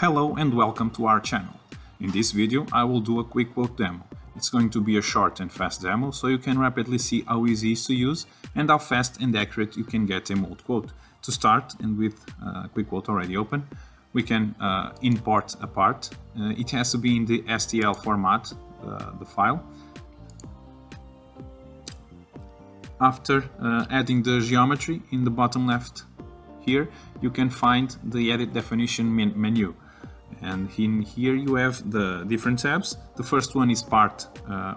Hello and welcome to our channel. In this video I will do a QuickQuote demo. It's going to be a short and fast demo so you can rapidly see how easy it is to use and how fast and accurate you can get a mold quote. To start, and with QuickQuote already open, we can import a part. It has to be in the STL format, the file. After adding the geometry in the bottom left here, you can find the Edit Definition menu. And in here you have the different tabs. The first one is Part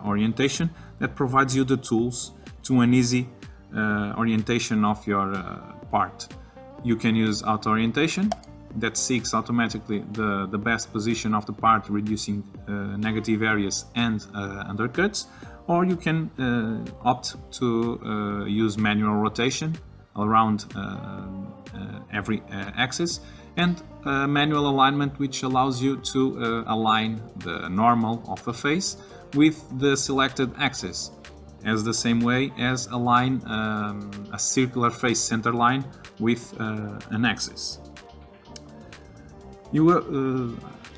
Orientation, that provides you the tools to an easy orientation of your part. You can use Auto Orientation, that seeks automatically the best position of the part, reducing negative areas and undercuts, or you can opt to use Manual Rotation around every axis, and Manual Alignment, which allows you to align the normal of a face with the selected axis, as the same way as align a circular face center line with an axis. You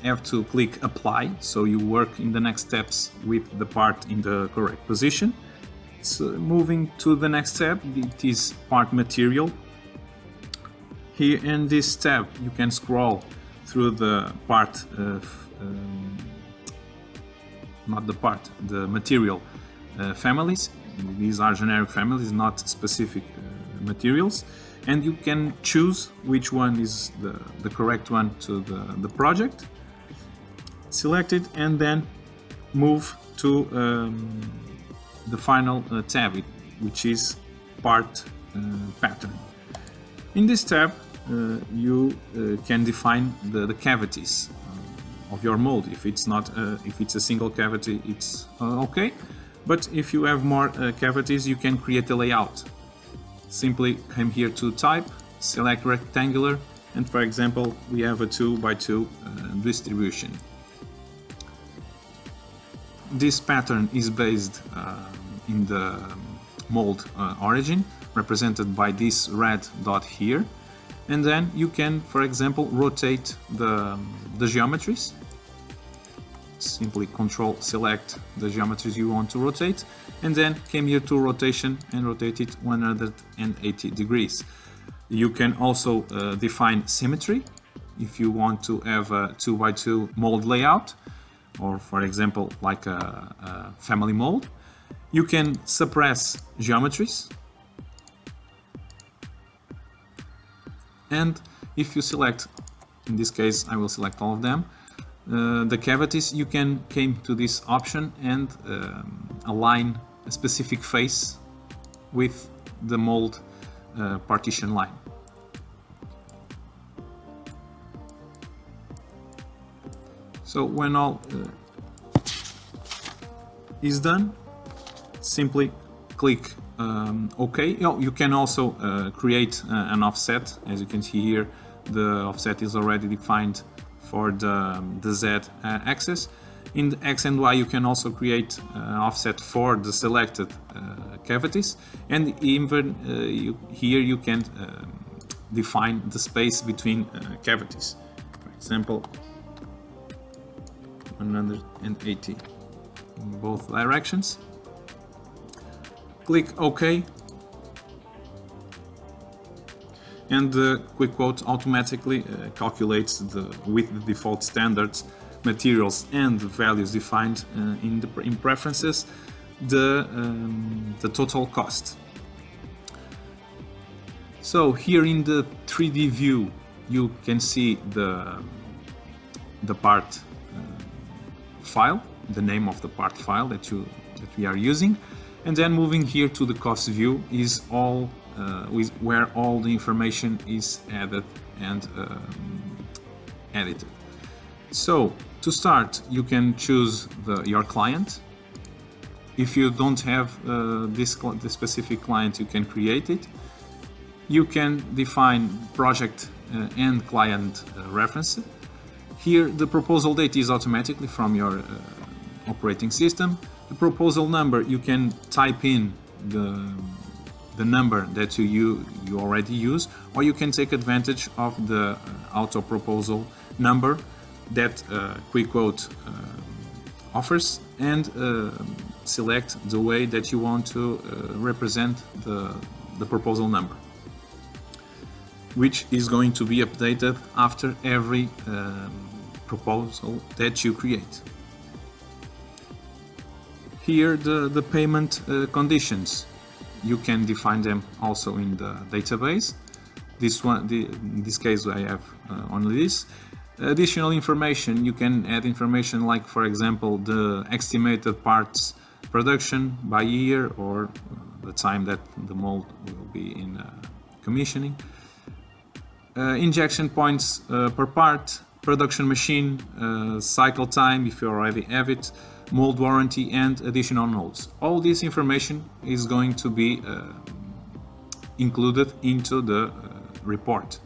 have to click Apply, so you work in the next steps with the part in the correct position. So moving to the next tab, it is Part Material. Here in this tab you can scroll through the part, the material families. These are generic families, not specific materials, and you can choose which one is the correct one to the project. Select it and then move to the final tab, which is Part Pattern. In this tab you can define the cavities of your mold. If it's a single cavity, it's okay, but if you have more cavities, you can create a layout. Simply come here to Type, select Rectangular, and for example we have a 2x2 distribution. This pattern is based in the mold origin, represented by this red dot here, and then you can, for example, rotate the geometries. Simply Control select the geometries you want to rotate, and then come here to Rotation and rotate it 180 degrees. You can also define symmetry if you want to have a 2x2 mold layout, or for example like a family mold. You can suppress geometries, and if you select, in this case I will select all of them, the cavities, you can come to this option and align a specific face with the mold partition line. So when all is done, simply click OK. You can also create an offset. As you can see here, the offset is already defined for the Z axis. In the X and Y you can also create an offset for the selected cavities, and even here you can define the space between cavities. For example, 180 in both directions. Click OK, and the QuickQuote automatically calculates with the default standards, materials and values defined in preferences, the total cost. So here in the 3D view you can see the part file, the name of the part file that we are using, and then moving here to the cost view is all where all the information is added and edited. So to start, you can choose your client. If you don't have this specific client, you can create it. You can define project and client reference. Here the proposal date is automatically from your operating system. The proposal number, you can type in the number that you already use, or you can take advantage of the auto proposal number that QuickQuote offers, and select the way that you want to represent the proposal number, which is going to be updated after every proposal that you create. Here the payment conditions, you can define them also in the database. In this case I have only this. Additional information, you can add information like, for example, the estimated parts production by year, or the time that the mold will be in commissioning. Injection points per part, production machine, cycle time if you already have it, mold warranty, and additional notes. All this information is going to be included into the report.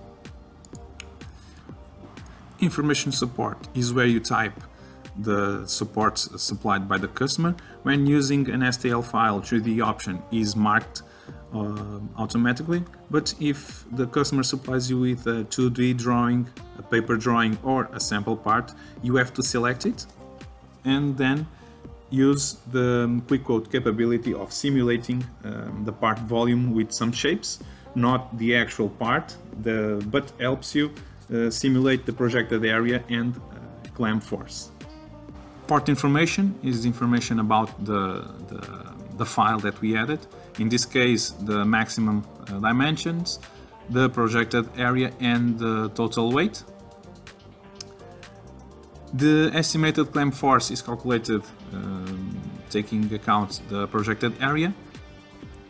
Information support is where you type the support supplied by the customer. When using an STL file, 3D option is marked automatically, but if the customer supplies you with a 2D drawing, a paper drawing, or a sample part, you have to select it and then use the QuickQuote capability of simulating the part volume with some shapes, not the actual part, but helps you simulate the projected area and clamp force. Part information is information about the file that we added. In this case, the maximum dimensions, the projected area, and the total weight. The estimated clamp force is calculated taking account the projected area.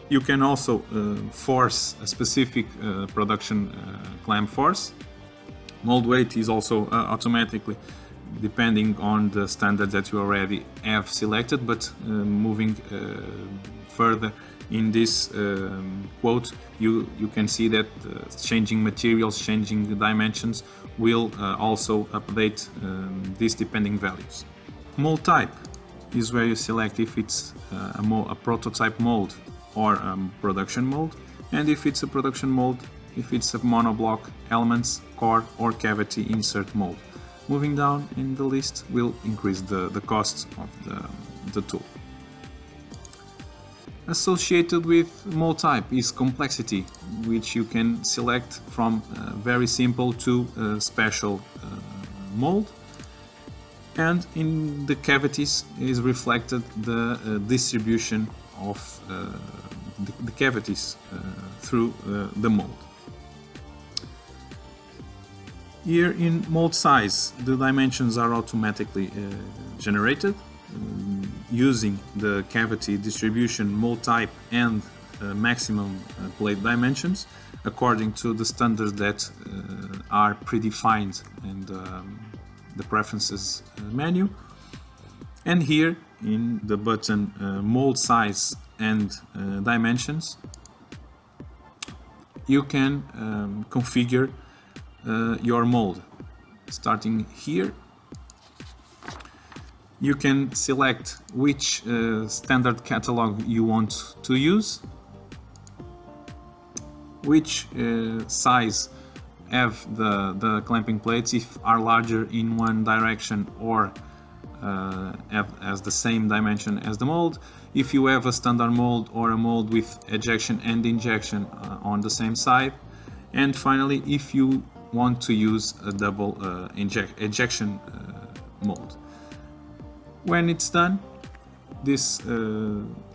You can also force a specific production clamp force. Mold weight is also automatically depending on the standard that you already have selected, but moving further in this quote, you can see that changing materials, changing the dimensions will also update these depending values. Mold type is where you select if it's a prototype mold or production mold, and if it's a production mold, if it's a monoblock, elements, core, or cavity insert mold. Moving down in the list will increase the cost of the tool. Associated with mold type is complexity, which you can select from very simple to special mold. And in the cavities is reflected the distribution of the cavities through the mold. Here in mold size, the dimensions are automatically generated using the cavity distribution, mold type, and maximum plate dimensions according to the standards that are predefined in the preferences menu. And here in the button mold size and dimensions, you can configure your mold. Starting here, you can select which standard catalog you want to use, which size have the clamping plates, if are larger in one direction or have as the same dimension as the mold, if you have a standard mold or a mold with ejection and injection on the same side, and finally if you want to use a double ejection mold. When it's done, these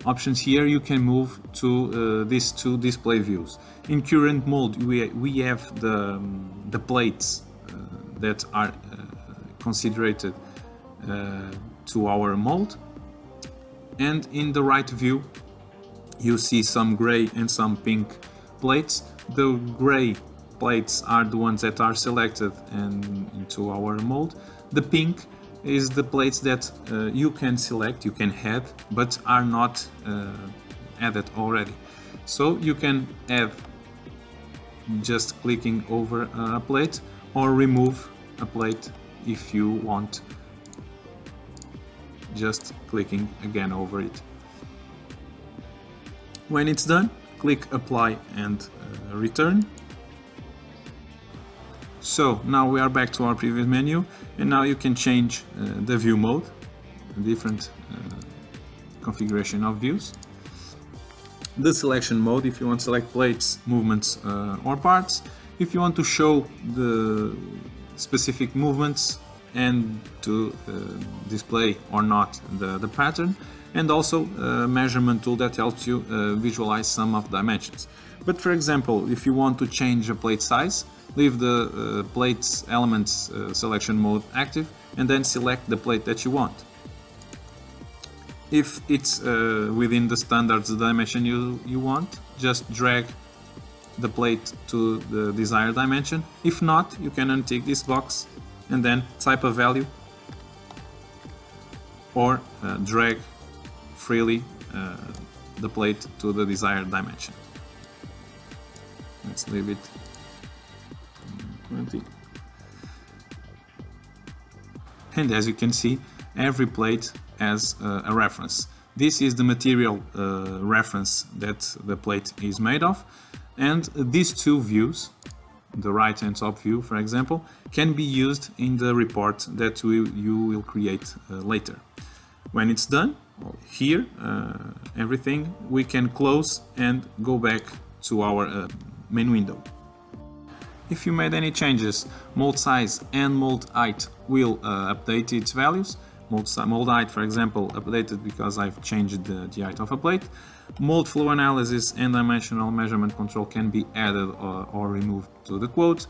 options here, you can move to these two display views. In current mold, we have the plates that are considered to our mold, and in the right view you see some gray and some pink plates. The gray plates are the ones that are selected and into our mold. The pink is the plates that you can select, you can add, but are not added already. So you can add just clicking over a plate, or remove a plate if you want, just clicking again over it. When it's done, click apply and return. So now we are back to our previous menu, and now you can change the view mode, a different configuration of views. The selection mode, if you want to select plates, movements or parts. If you want to show the specific movements and to display or not the pattern, and also a measurement tool that helps you visualize some of dimensions. But for example, if you want to change a plate size, leave the plates elements selection mode active and then select the plate that you want. If it's within the standards dimension you want, just drag the plate to the desired dimension. If not, you can untick this box and then type a value or drag freely the plate to the desired dimension. Let's leave it 20. And as you can see, every plate has a reference. This is the material reference that the plate is made of, and these two views, the right and top view for example, can be used in the report that you will create later. When it's done, here everything, we can close and go back to our main window. If you made any changes, mold size and mold height will update its values. Mold height, for example, updated because I've changed the height of a plate. Mold flow analysis and dimensional measurement control can be added or removed to the quote.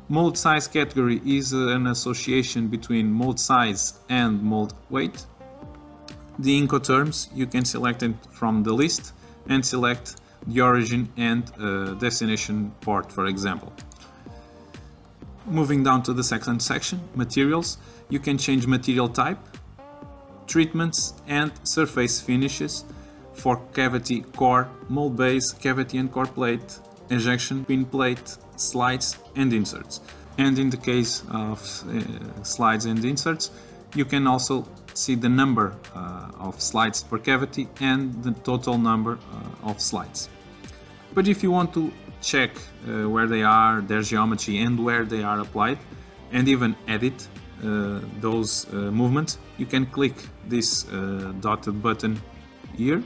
Mold size category is an association between mold size and mold weight. The Incoterms, you can select it from the list and select the origin and destination port, for example. Moving down to the second section, materials, you can change material type, treatments and surface finishes for cavity, core, mold base, cavity and core plate, injection pin plate, slides and inserts. And in the case of slides and inserts, you can also see the number of slides per cavity and the total number of slides. But if you want to check where they are, their geometry and where they are applied, and even edit those movements, you can click this dotted button here,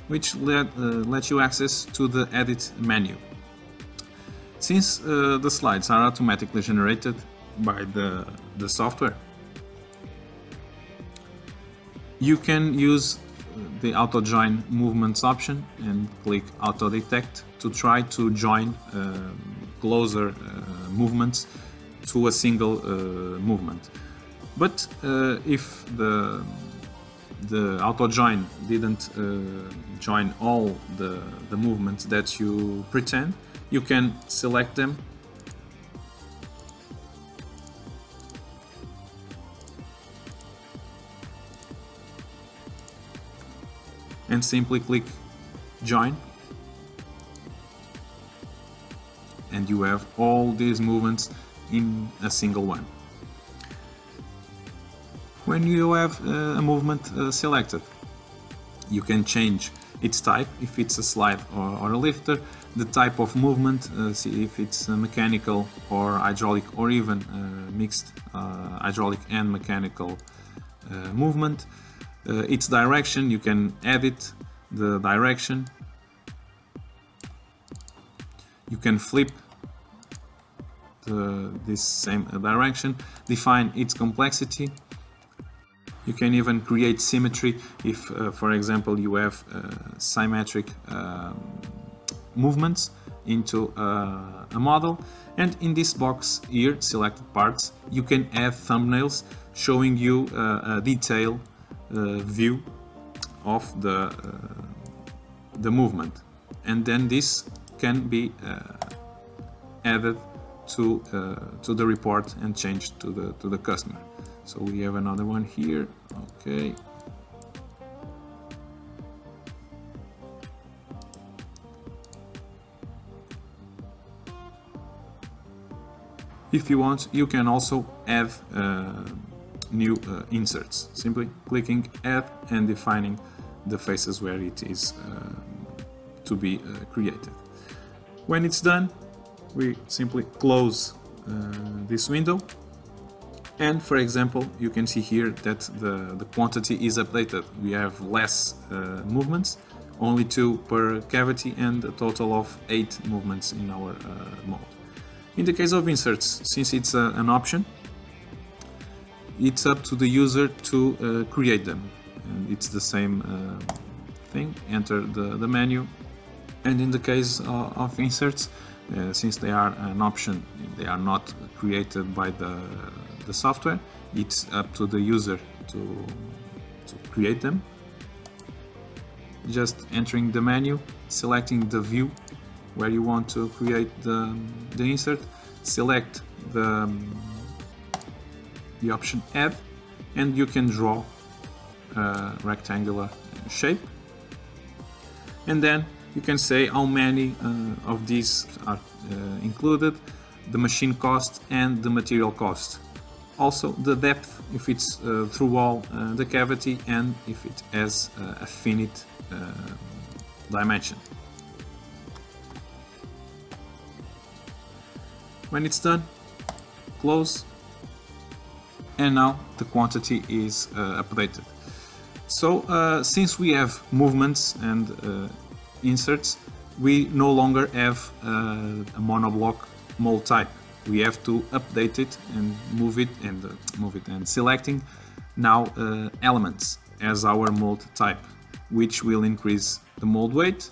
which lets you access to the edit menu. Since the slides are automatically generated by the software, you can use the auto join movements option and click auto detect to try to join closer movements to a single movement. But if the auto join didn't join all the movements that you pretend, you can select them and simply click join, and you have all these movements in a single one. When you have a movement selected, you can change its type, if it's a slide or a lifter, the type of movement, see if it's mechanical or hydraulic, or even mixed hydraulic and mechanical movement. Its direction, you can edit the direction, you can flip this same direction, define its complexity. You can even create symmetry if, for example, you have symmetric movements into a model. And in this box here, selected parts, you can add thumbnails showing you a detailed view of the movement, and then this can be added to the report and changed to the customer. So we have another one here. Okay. If you want, you can also add new inserts, simply clicking add and defining the faces where it is to be created. When it's done, we simply close this window. And for example, you can see here that the quantity is updated. We have less movements, only 2 per cavity, and a total of 8 movements in our mold. In the case of inserts, since it's an option, it's up to the user to create them. And it's the same thing. Enter the menu. And in the case of inserts, since they are an option, they are not created by the software, it's up to the user to create them. Just entering the menu, selecting the view where you want to create the insert, select the option add, and you can draw a rectangular shape, and then you can say how many of these are included, the machine cost and the material cost. Also the depth, if it's through all the cavity, and if it has a finite dimension. When it's done, close, and now the quantity is updated. So since we have movements and inserts, we no longer have a monoblock mold type. We have to update it and move it and selecting now elements as our mold type, which will increase the mold weight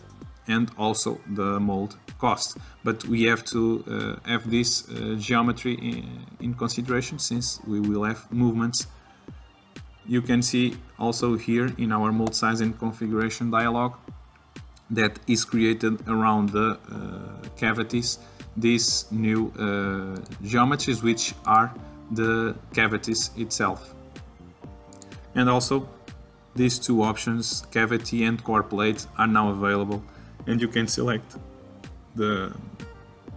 and also the mold cost. But we have to have this geometry in consideration, since we will have movements. You can see also here in our mold size and configuration dialog that is created around the cavities, these new geometries, which are the cavities itself. And also these two options, cavity and core plate, are now available, and you can select the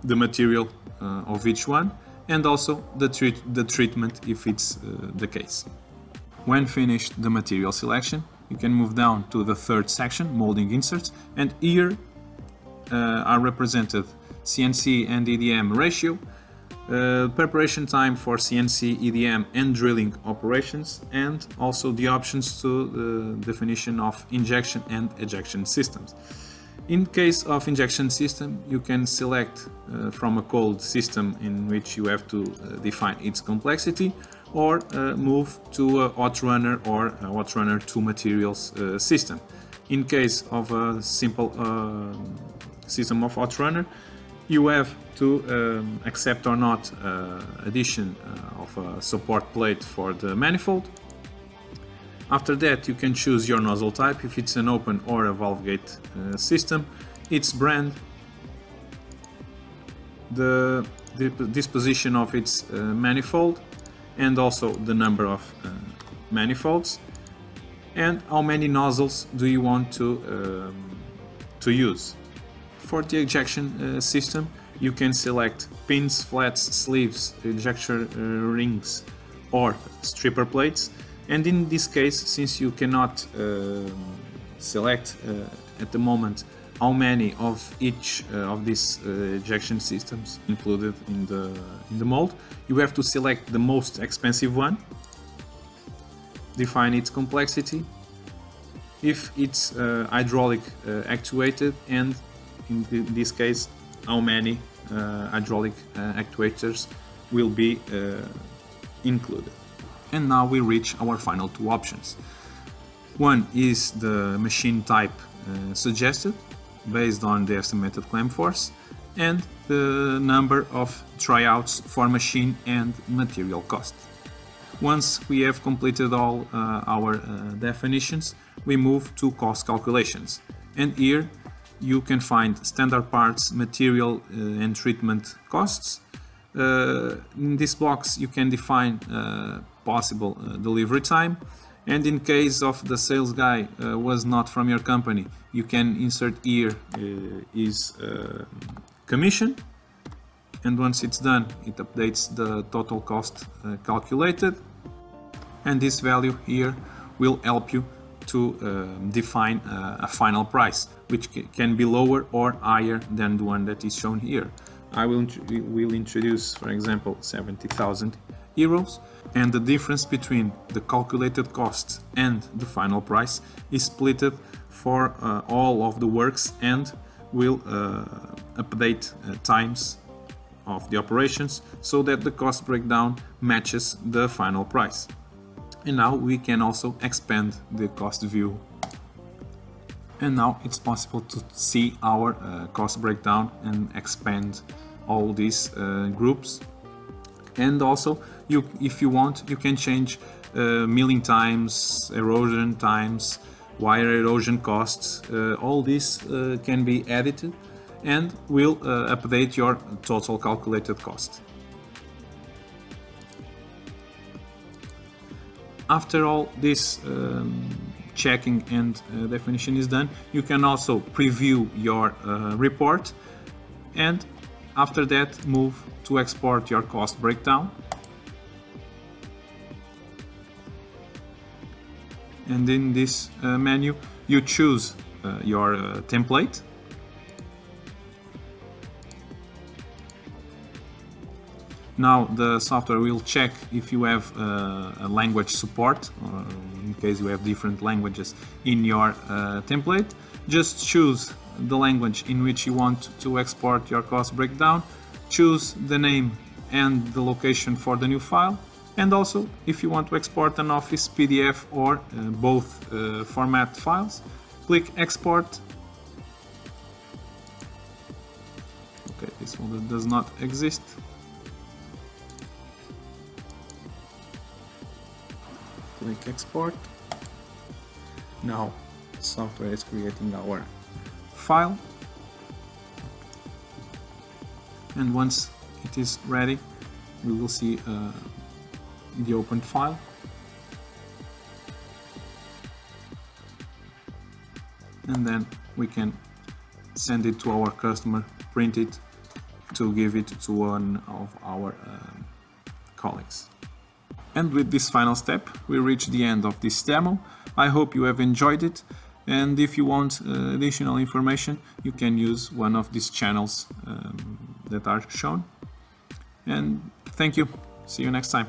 material of each one, and also the treatment if it's the case. When finished the material selection, you can move down to the third section, molding inserts, and here are represented CNC and EDM ratio, preparation time for CNC, EDM and drilling operations, and also the options to the definition of injection and ejection systems. In case of injection system, you can select from a code system in which you have to define its complexity, or move to a hot runner or a hot runner 2 materials system. In case of a simple system of hot runner, you have to accept or not addition of a support plate for the manifold. After that, you can choose your nozzle type, if it's an open or a valve gate system, its brand, the disposition of its manifold, and also the number of manifolds, and how many nozzles do you want to use. For the ejection system, you can select pins, flats, sleeves, ejection rings, or stripper plates. And in this case, since you cannot select at the moment how many of each of these ejection systems included in the mold, you have to select the most expensive one, define its complexity, if it's hydraulic actuated, and in this case how many hydraulic actuators will be included. And now we reach our final two options. One is the machine type suggested based on the estimated clamp force, and the number of tryouts for machine and material cost. Once we have completed all our definitions, we move to cost calculations, and here you can find standard parts, material and treatment costs. In this box you can define possible delivery time, and in case of the sales guy was not from your company, you can insert here is commission, and once it's done it updates the total cost calculated, and this value here will help you to define a final price, which can be lower or higher than the one that is shown here. I will introduce, for example, 70,000 euros, and the difference between the calculated cost and the final price is split for all of the works and will update times of the operations so that the cost breakdown matches the final price. And now we can also expand the cost view. And now it's possible to see our cost breakdown and expand all these groups. And also, if you want, you can change milling times, erosion times, wire erosion costs. All this can be edited and will update your total calculated cost. After all this checking and definition is done, you can also preview your report, and after that move to export your cost breakdown. And in this menu you choose your template. Now the software will check if you have a language support, or in case you have different languages in your template. Just choose the language in which you want to export your cost breakdown, choose the name and the location for the new file, and also if you want to export an Office PDF or both format files, click Export. Okay, this folder does not exist. Click Export. Now the software is creating our file, and once it is ready we will see the opened file. And then we can send it to our customer, print it to give it to one of our colleagues. And with this final step, we reach the end of this demo. I hope you have enjoyed it, and if you want additional information, you can use one of these channels that are shown. And thank you. See you next time.